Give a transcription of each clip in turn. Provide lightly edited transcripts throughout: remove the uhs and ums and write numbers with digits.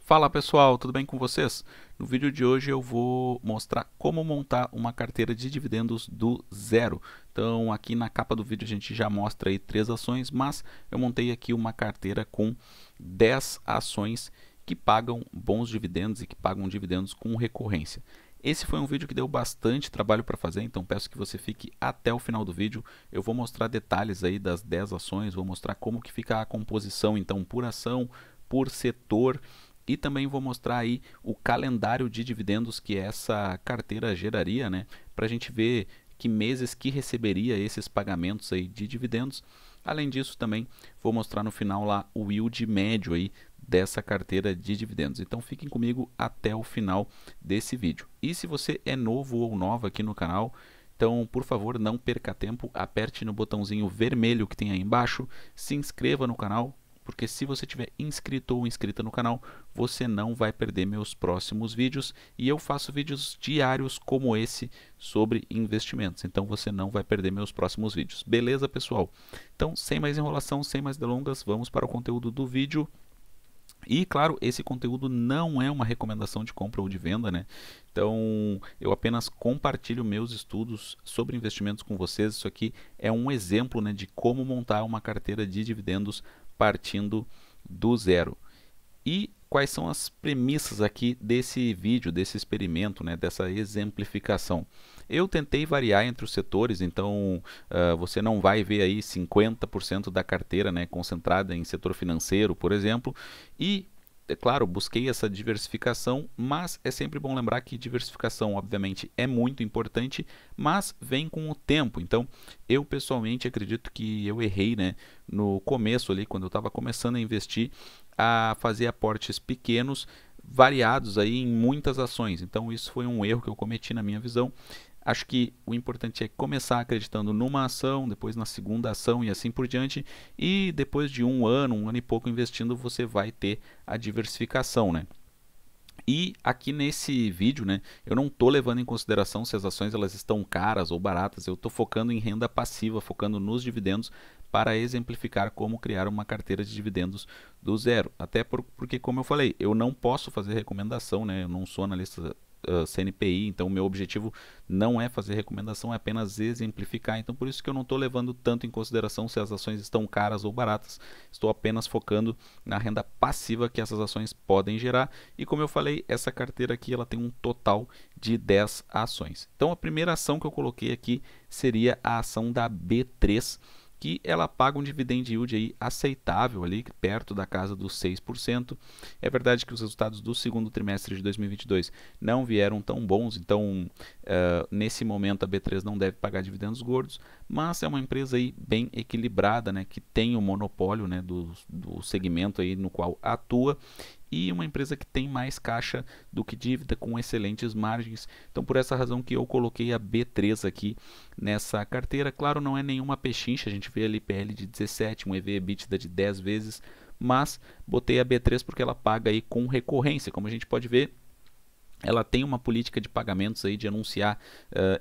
Fala pessoal, tudo bem com vocês? No vídeo de hoje eu vou mostrar como montar uma carteira de dividendos do zero. Então aqui na capa do vídeo a gente já mostra aí 3 ações, mas eu montei aqui uma carteira com 10 ações que pagam bons dividendos e que pagam dividendos com recorrência. Esse foi um vídeo que deu bastante trabalho para fazer, então peço que você fique até o final do vídeo. Eu vou mostrar detalhes aí das 10 ações, vou mostrar como que fica a composição então por ação, por setor, e também vou mostrar aí o calendário de dividendos que essa carteira geraria, né? Para a gente ver que meses que receberia esses pagamentos aí de dividendos. Além disso, também vou mostrar no final lá o yield médio aí dessa carteira de dividendos. Então fiquem comigo até o final desse vídeo. E se você é novo ou nova aqui no canal, então por favor não perca tempo, aperte no botãozinho vermelho que tem aí embaixo, se inscreva no canal, porque se você tiver inscrito ou inscrita no canal, você não vai perder meus próximos vídeos, e eu faço vídeos diários como esse sobre investimentos, então você não vai perder meus próximos vídeos. Beleza, pessoal? Então, sem mais enrolação, sem mais delongas, vamos para o conteúdo do vídeo. E claro, esse conteúdo não é uma recomendação de compra ou de venda, né? Então, eu apenas compartilho meus estudos sobre investimentos com vocês. Isso aqui é um exemplo, né, de como montar uma carteira de dividendos partindo do zero. E quais são as premissas aqui desse vídeo, desse experimento, né, dessa exemplificação? Eu tentei variar entre os setores, então você não vai ver aí 50% da carteira, né, concentrada em setor financeiro, por exemplo, e é claro, busquei essa diversificação, mas é sempre bom lembrar que diversificação, obviamente, é muito importante, mas vem com o tempo. Então, eu pessoalmente acredito que eu errei, né, no começo ali, quando eu estava começando a investir, a fazer aportes pequenos, variados aí em muitas ações. Então, isso foi um erro que eu cometi na minha visão. Acho que o importante é começar acreditando numa ação, depois na segunda ação e assim por diante. E depois de um ano e pouco investindo, você vai ter a diversificação, né? E aqui nesse vídeo, né, eu não estou levando em consideração se as ações elas estão caras ou baratas. Eu estou focando em renda passiva, focando nos dividendos para exemplificar como criar uma carteira de dividendos do zero. Até porque, como eu falei, eu não posso fazer recomendação, né? Eu não sou analista CNPI, então o meu objetivo não é fazer recomendação, é apenas exemplificar. Então por isso que eu não estou levando tanto em consideração se as ações estão caras ou baratas. Estou apenas focando na renda passiva que essas ações podem gerar. E como eu falei, essa carteira aqui ela tem um total de 10 ações. Então a primeira ação que eu coloquei aqui seria a ação da B3, que ela paga um dividend yield aí aceitável, ali perto da casa dos 6%. É verdade que os resultados do segundo trimestre de 2022 não vieram tão bons, então nesse momento a B3 não deve pagar dividendos gordos, mas é uma empresa aí bem equilibrada, né, que tem o monopólio, né, do segmento aí no qual atua, e uma empresa que tem mais caixa do que dívida, com excelentes margens. Então por essa razão que eu coloquei a B3 aqui nessa carteira. Claro, não é nenhuma pechincha, a gente vê ali PL de 17, um EV/EBITDA de 10 vezes, mas botei a B3 porque ela paga aí com recorrência. Como a gente pode ver, ela tem uma política de pagamentos aí de anunciar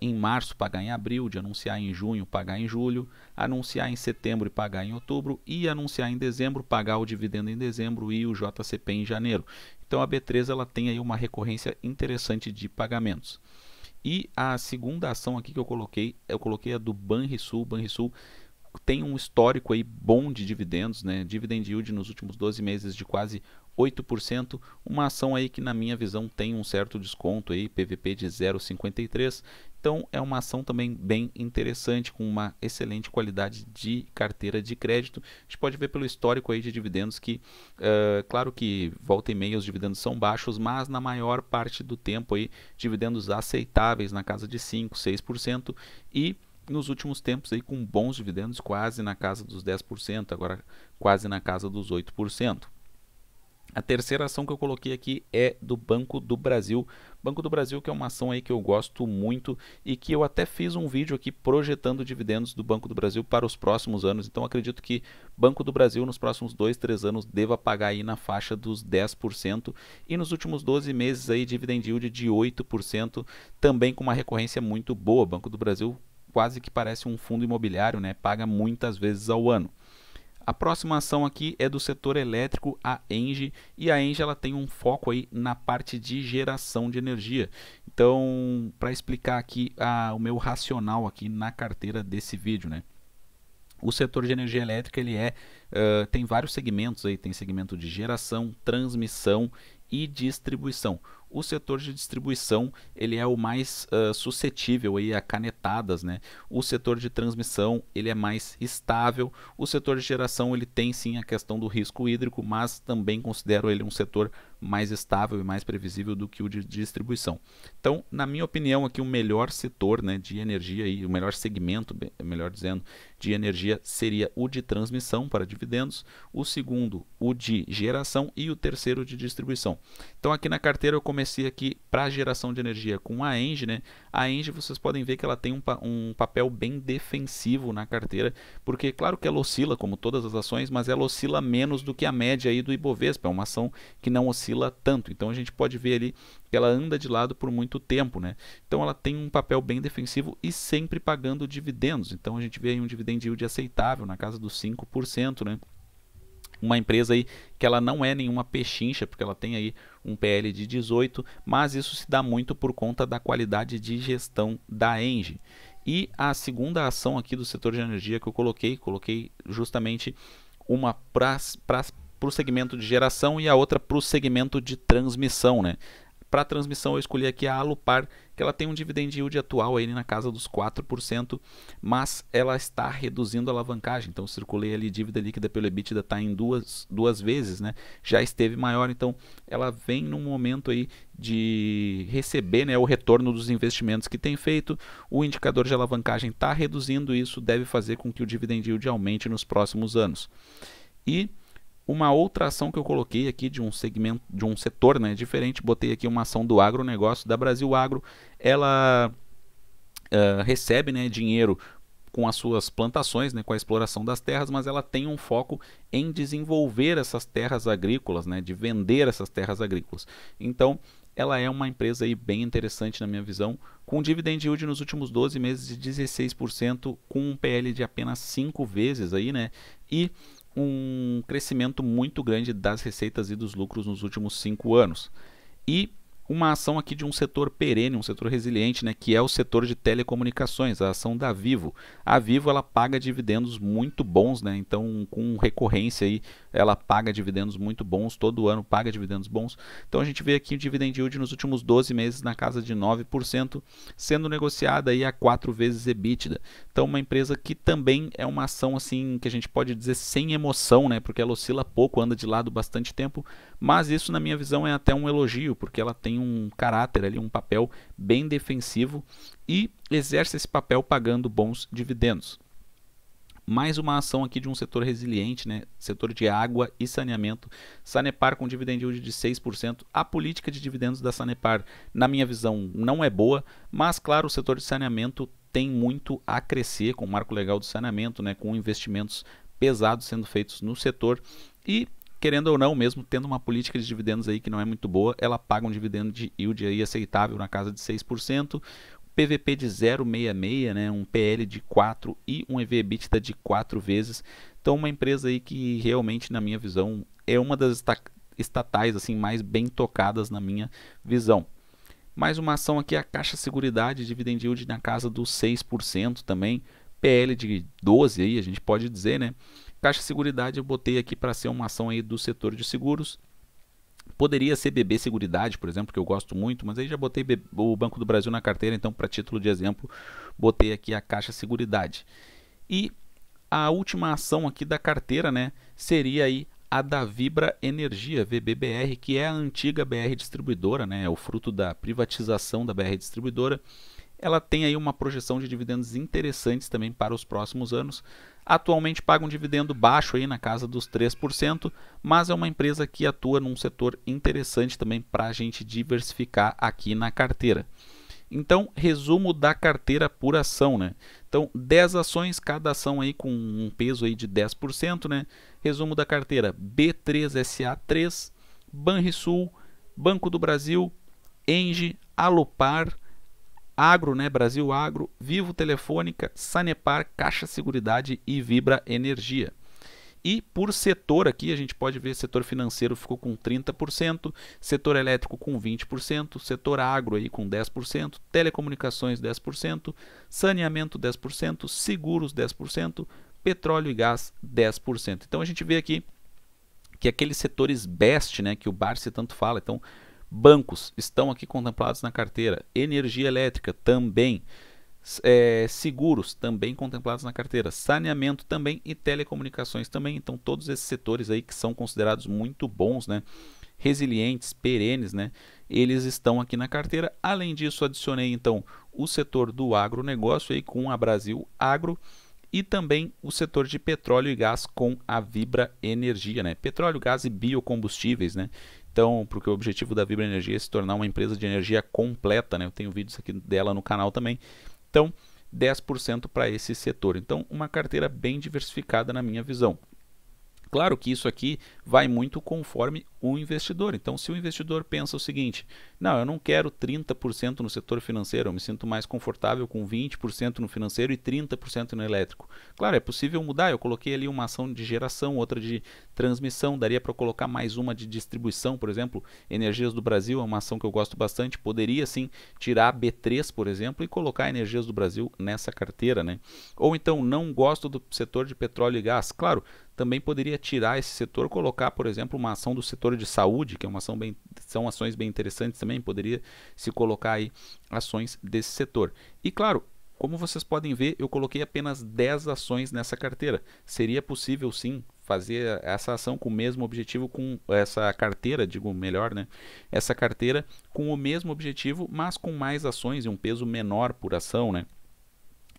em março, pagar em abril, de anunciar em junho, pagar em julho, anunciar em setembro e pagar em outubro, e anunciar em dezembro, pagar o dividendo em dezembro e o JCP em janeiro. Então a B3 ela tem aí uma recorrência interessante de pagamentos. E a segunda ação aqui que eu coloquei a do Banrisul. O Banrisul tem um histórico aí bom de dividendos, né? Dividend yield nos últimos 12 meses de quase 8%, uma ação aí que na minha visão tem um certo desconto aí, PVP de 0,53. Então é uma ação também bem interessante, com uma excelente qualidade de carteira de crédito. A gente pode ver pelo histórico aí de dividendos que, claro que volta e meia os dividendos são baixos, mas na maior parte do tempo aí dividendos aceitáveis na casa de 5, 6%, e nos últimos tempos aí com bons dividendos quase na casa dos 10%, agora quase na casa dos 8%. A terceira ação que eu coloquei aqui é do Banco do Brasil. Banco do Brasil, que é uma ação aí que eu gosto muito e que eu até fiz um vídeo aqui projetando dividendos do Banco do Brasil para os próximos anos. Então acredito que Banco do Brasil nos próximos 2, 3 anos deva pagar aí na faixa dos 10%, e nos últimos 12 meses aí dividend yield de 8%, também com uma recorrência muito boa. Banco do Brasil quase que parece um fundo imobiliário, né? Paga muitas vezes ao ano. A próxima ação aqui é do setor elétrico, a ENGIE, e a ENGIE ela tem um foco aí na parte de geração de energia. Então, para explicar aqui o meu racional aqui na carteira desse vídeo, né? O setor de energia elétrica ele tem vários segmentos aí, tem segmento de geração, transmissão e distribuição. O setor de distribuição ele é o mais suscetível aí a canetadas, né? O setor de transmissão ele é mais estável. O setor de geração ele tem sim a questão do risco hídrico, mas também considero ele um setor mais estável e mais previsível do que o de distribuição. Então, na minha opinião, aqui o melhor setor, né, de energia e o melhor segmento, melhor dizendo, de energia seria o de transmissão para dividendos, o segundo o de geração e o terceiro de distribuição. Então, aqui na carteira eu comecei aqui para geração de energia com a ENGIE, né? A ENGIE vocês podem ver que ela tem um papel bem defensivo na carteira, porque claro que ela oscila como todas as ações, mas ela oscila menos do que a média aí do Ibovespa, é uma ação que não oscila tanto. Então a gente pode ver ali que ela anda de lado por muito tempo, né? Então ela tem um papel bem defensivo e sempre pagando dividendos. Então a gente vê aí um dividend yield aceitável na casa dos 5%, né? Uma empresa aí que ela não é nenhuma pechincha, porque ela tem aí um PL de 18, mas isso se dá muito por conta da qualidade de gestão da ENGIE. E a segunda ação aqui do setor de energia que eu coloquei justamente uma para o segmento de geração e a outra para o segmento de transmissão, né? Para a transmissão eu escolhi aqui a Alupar, que ela tem um dividend yield atual aí na casa dos 4%, mas ela está reduzindo a alavancagem. Então circulei ali dívida líquida pelo EBITDA está em duas vezes, né? Já esteve maior, então ela vem num momento aí de receber, né, o retorno dos investimentos que tem feito. O indicador de alavancagem está reduzindo, isso deve fazer com que o dividend yield aumente nos próximos anos. E uma outra ação que eu coloquei aqui de um segmento, de um setor, né, diferente, botei aqui uma ação do agronegócio, da Brasil Agro. Ela recebe, né, dinheiro com as suas plantações, né, com a exploração das terras, mas ela tem um foco em desenvolver essas terras agrícolas, né, de vender essas terras agrícolas. Então, ela é uma empresa aí bem interessante na minha visão, com dividend yield nos últimos 12 meses de 16%, com um PL de apenas 5 vezes aí, né, e um crescimento muito grande das receitas e dos lucros nos últimos 5 anos. E uma ação aqui de um setor perene, um setor resiliente, né, que é o setor de telecomunicações, a ação da Vivo. A Vivo ela paga dividendos muito bons, né, então com recorrência aí, ela paga dividendos muito bons, todo ano paga dividendos bons. Então a gente vê aqui o dividend yield nos últimos 12 meses na casa de 9%, sendo negociada aí a 4 vezes EBITDA. Então uma empresa que também é uma ação assim que a gente pode dizer sem emoção, né, porque ela oscila pouco, anda de lado bastante tempo, mas isso na minha visão é até um elogio, porque ela tem um caráter ali, um papel bem defensivo e exerce esse papel pagando bons dividendos. Mais uma ação aqui de um setor resiliente, né? Setor de água e saneamento. Sanepar com dividend yield de 6%. A política de dividendos da Sanepar, na minha visão, não é boa, mas claro, o setor de saneamento tem muito a crescer com o marco legal do saneamento, né? Com investimentos pesados sendo feitos no setor e querendo ou não, mesmo tendo uma política de dividendos aí que não é muito boa, ela paga um dividendo de yield aí aceitável na casa de 6%, PVP de 0,66, né, um PL de 4 e um EV/EBITDA de 4 vezes. Então uma empresa aí que realmente, na minha visão, é uma das estatais assim mais bem tocadas na minha visão. Mais uma ação aqui, a Caixa Seguridade, dividend yield na casa dos 6% também, PL de 12 aí, a gente pode dizer, né? Caixa Seguridade eu botei aqui para ser uma ação aí do setor de seguros. Poderia ser BB Seguridade, por exemplo, que eu gosto muito, mas aí já botei o Banco do Brasil na carteira, então para título de exemplo, botei aqui a Caixa Seguridade. E a última ação aqui da carteira, né, seria aí a da Vibra Energia, VBBR, que é a antiga BR Distribuidora, né, é o fruto da privatização da BR Distribuidora. Ela tem aí uma projeção de dividendos interessantes também para os próximos anos. Atualmente paga um dividendo baixo aí na casa dos 3%, mas é uma empresa que atua num setor interessante também para a gente diversificar aqui na carteira. Então, resumo da carteira por ação, né? Então, 10 ações, cada ação aí com um peso aí de 10%, né? Resumo da carteira: B3SA 3, Banrisul, Banco do Brasil, ENGIE, Alupar, Agro, né, Brasil Agro, Vivo Telefônica, Sanepar, Caixa Seguridade e Vibra Energia. E por setor aqui, a gente pode ver setor financeiro ficou com 30%, setor elétrico com 20%, setor agro aí com 10%, telecomunicações 10%, saneamento 10%, seguros 10%, petróleo e gás 10%. Então a gente vê aqui que aqueles setores best, né, que o Barsi tanto fala, então bancos estão aqui contemplados na carteira, energia elétrica também, seguros também contemplados na carteira, saneamento também e telecomunicações também. Então todos esses setores aí que são considerados muito bons, né, resilientes, perenes, né, eles estão aqui na carteira. Além disso, adicionei então o setor do agronegócio aí com a Brasil Agro e também o setor de petróleo e gás com a Vibra Energia, né? Petróleo, gás e biocombustíveis, né? Então, porque o objetivo da Vibra Energia é se tornar uma empresa de energia completa, né? Eu tenho vídeos aqui dela no canal também. Então, 10% para esse setor. Então, uma carteira bem diversificada na minha visão. Claro que isso aqui vai muito conforme o investidor. Então, se o investidor pensa o seguinte, não, eu não quero 30% no setor financeiro, eu me sinto mais confortável com 20% no financeiro e 30% no elétrico. Claro, é possível mudar, eu coloquei ali uma ação de geração, outra de transmissão, daria para colocar mais uma de distribuição, por exemplo, Energias do Brasil é uma ação que eu gosto bastante, poderia sim tirar a B3, por exemplo, e colocar Energias do Brasil nessa carteira, né? Ou então, não gosto do setor de petróleo e gás, claro, também poderia tirar esse setor, colocar, por exemplo, uma ação do setor de saúde, que é uma ação são ações bem interessantes também, poderia se colocar aí ações desse setor. E claro, como vocês podem ver, eu coloquei apenas 10 ações nessa carteira. Seria possível sim fazer essa ação com o mesmo objetivo, com essa carteira, digo melhor, né? Essa carteira com o mesmo objetivo, mas com mais ações e um peso menor por ação, né?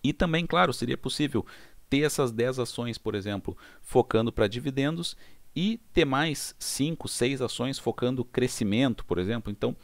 E também, claro, seria possível ter essas 10 ações, por exemplo, focando para dividendos e ter mais 5, 6 ações focando crescimento, por exemplo. Então,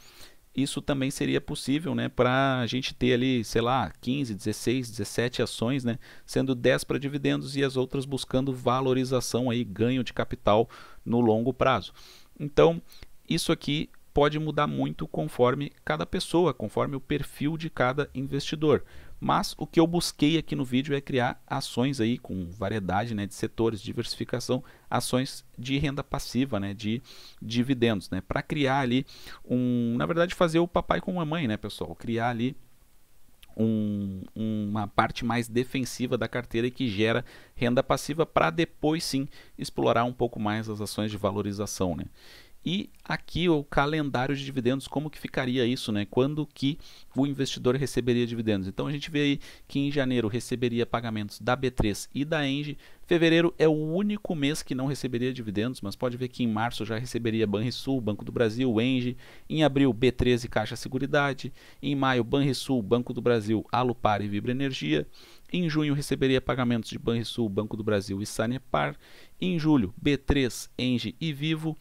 isso também seria possível, né, para a gente ter ali, sei lá, 15, 16, 17 ações, né, sendo 10 para dividendos e as outras buscando valorização, aí, ganho de capital no longo prazo. Então, isso aqui pode mudar muito conforme cada pessoa, conforme o perfil de cada investidor. Mas o que eu busquei aqui no vídeo é criar ações aí com variedade, né, de setores, diversificação, ações de renda passiva, né, de dividendos, né, para criar ali na verdade fazer o papai com a mamãe, né, pessoal, criar ali uma parte mais defensiva da carteira e que gera renda passiva para depois sim explorar um pouco mais as ações de valorização, né. E aqui o calendário de dividendos, como que ficaria isso, né? Quando que o investidor receberia dividendos? Então a gente vê aí que em janeiro receberia pagamentos da B3 e da Engie. Fevereiro é o único mês que não receberia dividendos, mas pode ver que em março já receberia Banrisul, Banco do Brasil, Engie. Em abril, B3 e Caixa Seguridade. Em maio, Banrisul, Banco do Brasil, Alupar e Vibra Energia. Em junho receberia pagamentos de Banrisul, Banco do Brasil e Sanepar. Em julho, B3, Engie e Vivo.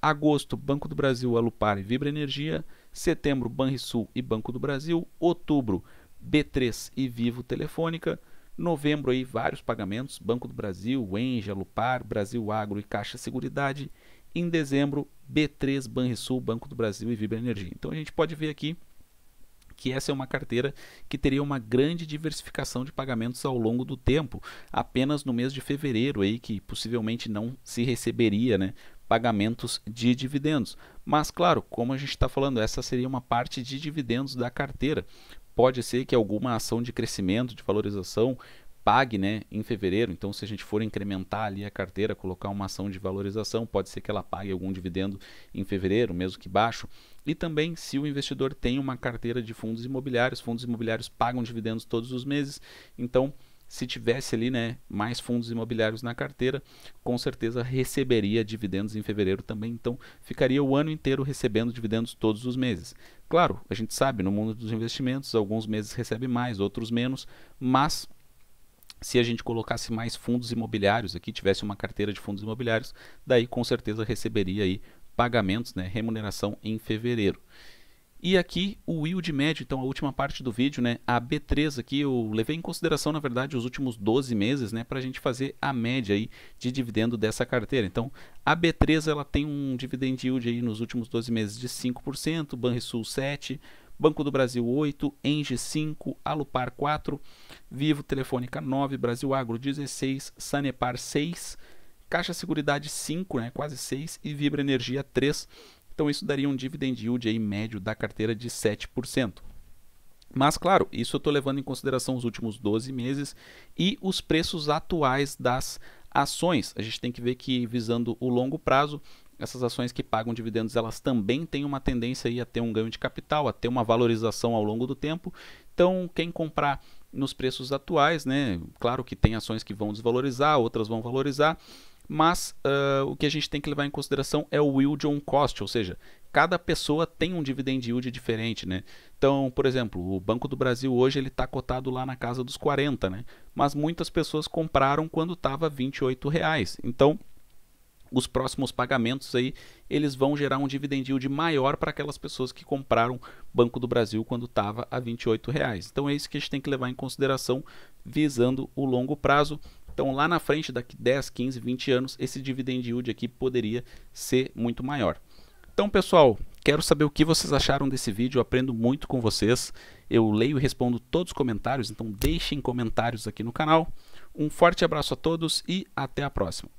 Agosto, Banco do Brasil, Alupar e Vibra Energia. Setembro, Banrisul e Banco do Brasil. Outubro, B3 e Vivo Telefônica. Novembro, aí, vários pagamentos, Banco do Brasil, Engie, Alupar, Brasil Agro e Caixa Seguridade. Em dezembro, B3, Banrisul, Banco do Brasil e Vibra Energia. Então a gente pode ver aqui que essa é uma carteira que teria uma grande diversificação de pagamentos ao longo do tempo. Apenas no mês de fevereiro, aí, que possivelmente não se receberia, né, pagamentos de dividendos. Mas claro, como a gente está falando, essa seria uma parte de dividendos da carteira. Pode ser que alguma ação de crescimento, de valorização, pague, né, em fevereiro. Então, se a gente for incrementar ali a carteira, colocar uma ação de valorização, pode ser que ela pague algum dividendo em fevereiro, mesmo que baixo. E também, se o investidor tem uma carteira de fundos imobiliários pagam dividendos todos os meses. Então, se tivesse ali, né, mais fundos imobiliários na carteira, com certeza receberia dividendos em fevereiro também. Então, ficaria o ano inteiro recebendo dividendos todos os meses. Claro, a gente sabe, no mundo dos investimentos, alguns meses recebe mais, outros menos, mas se a gente colocasse mais fundos imobiliários aqui, tivesse uma carteira de fundos imobiliários, daí com certeza receberia aí pagamentos, né, remuneração em fevereiro. E aqui o yield médio, então a última parte do vídeo, né, a B3 aqui eu levei em consideração, na verdade, os últimos 12 meses, né, para a gente fazer a média aí de dividendo dessa carteira. Então a B3 ela tem um dividend yield aí nos últimos 12 meses de 5%, Banrisul 7%, Banco do Brasil 8%, Engie 5%, Alupar 4%, Vivo Telefônica 9%, Brasil Agro 16%, Sanepar 6%, Caixa Seguridade 5, né, quase 6, e Vibra Energia 3. Então isso daria um dividend yield aí médio da carteira de 7%. Mas claro, isso eu estou levando em consideração os últimos 12 meses e os preços atuais das ações. A gente tem que ver que, visando o longo prazo, essas ações que pagam dividendos, elas também têm uma tendência aí a ter um ganho de capital, a ter uma valorização ao longo do tempo. Então, quem comprar nos preços atuais, né, claro que tem ações que vão desvalorizar, outras vão valorizar, mas o que a gente tem que levar em consideração é o yield on cost, ou seja, cada pessoa tem um dividend yield diferente, né? Então, por exemplo, o Banco do Brasil hoje ele está cotado lá na casa dos 40, né? Mas muitas pessoas compraram quando estava R$ 28. Então, os próximos pagamentos aí, eles vão gerar um dividend yield maior para aquelas pessoas que compraram Banco do Brasil quando estava a R$ 28. Então é isso que a gente tem que levar em consideração visando o longo prazo. Então lá na frente, daqui 10, 15, 20 anos, esse dividend yield aqui poderia ser muito maior. Então pessoal, quero saber o que vocês acharam desse vídeo, eu aprendo muito com vocês. Eu leio e respondo todos os comentários, então deixem comentários aqui no canal. Um forte abraço a todos e até a próxima.